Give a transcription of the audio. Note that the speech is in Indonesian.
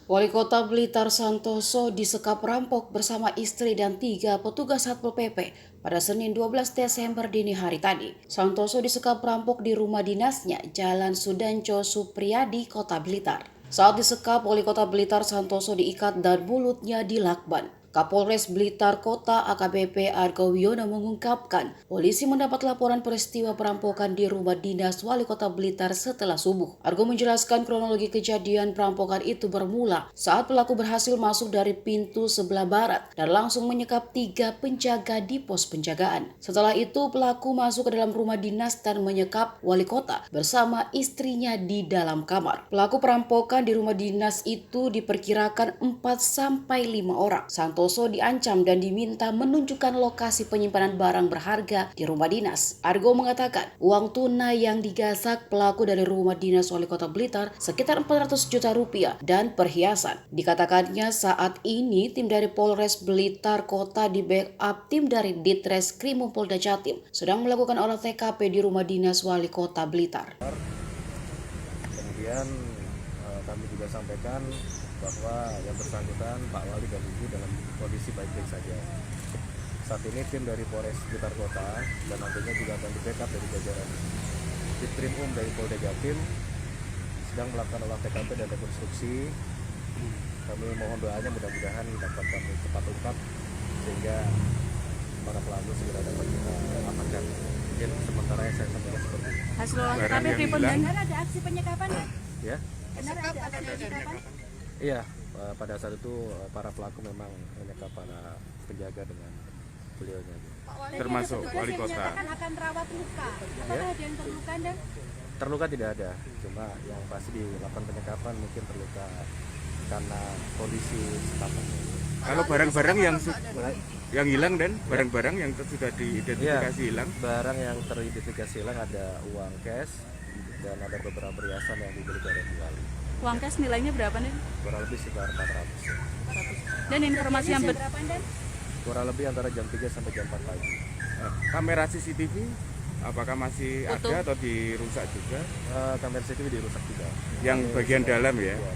Wali Kota Blitar Santoso disekap perampok bersama istri dan 3 petugas Satpol PP pada Senin 12 Desember dini hari tadi. Santoso disekap perampok di rumah dinasnya, Jalan Sudanco Supriyadi, Kota Blitar. Saat disekap, Wali Kota Blitar Santoso diikat dan mulutnya dilakban. Kapolres Blitar Kota AKBP Argo Wiono mengungkapkan, polisi mendapat laporan peristiwa perampokan di rumah dinas Wali Kota Blitar setelah subuh. Argo menjelaskan kronologi kejadian perampokan itu bermula saat pelaku berhasil masuk dari pintu sebelah barat dan langsung menyekap 3 penjaga di pos penjagaan. Setelah itu, pelaku masuk ke dalam rumah dinas dan menyekap Wali Kota bersama istrinya di dalam kamar. Pelaku perampokan di rumah dinas itu diperkirakan 4-5 orang. Santoso diancam dan diminta menunjukkan lokasi penyimpanan barang berharga di rumah dinas. Argo mengatakan uang tunai yang digasak pelaku dari rumah dinas Wali Kota Blitar sekitar 400 juta rupiah dan perhiasan. Dikatakannya saat ini tim dari Polres Blitar Kota di backup tim dari Ditreskrimum Polda Jatim sedang melakukan olah TKP di rumah dinas Wali Kota Blitar. Kemudian kami juga sampaikan bahwa yang bersangkutan Pak Wali dan Ibu dalam kondisi baik-baik saja. Saat ini tim dari Polres Blitar Kota dan nantinya juga akan di backup dari jajaran Ditkrimum dari Polda Jatim sedang melakukan olah TKP dan rekonstruksi. Kami mohon doanya mudah-mudahan dapat kami cepat ungkap sehingga para pelaku segera dapat kita amankan. Mungkin sementara yang saya sampaikan seperti itu. Hasil olah TKP pripun dan ada aksi penyekapan ya? Ya. Benar ada aksi penyekapan? Iya, pada saat itu para pelaku memang menyekap para penjaga dengan beliaunya. Termasuk Wali Kota. Menyatakan akan rawat luka. Apakah Ya. ada yang terluka dan? Terluka tidak ada, cuma yang pasti dilakukan penyekapan mungkin terluka karena kondisi sekapan. Kalau barang-barang yang hilang dan barang-barang yang sudah diidentifikasi hilang, Barang yang teridentifikasi hilang ada uang cash dan ada beberapa perhiasan yang dimiliki oleh Bu Wali. uang cash nilainya berapa nih? Kurang lebih sekitar 400. Dan informasi yang Berapa dan? Kurang lebih antara jam 3 sampai jam 4 pagi. kamera CCTV apakah masih Utuh. ada atau dirusak juga? Kamera CCTV dirusak juga. Yang bagian dalam ya? Iya,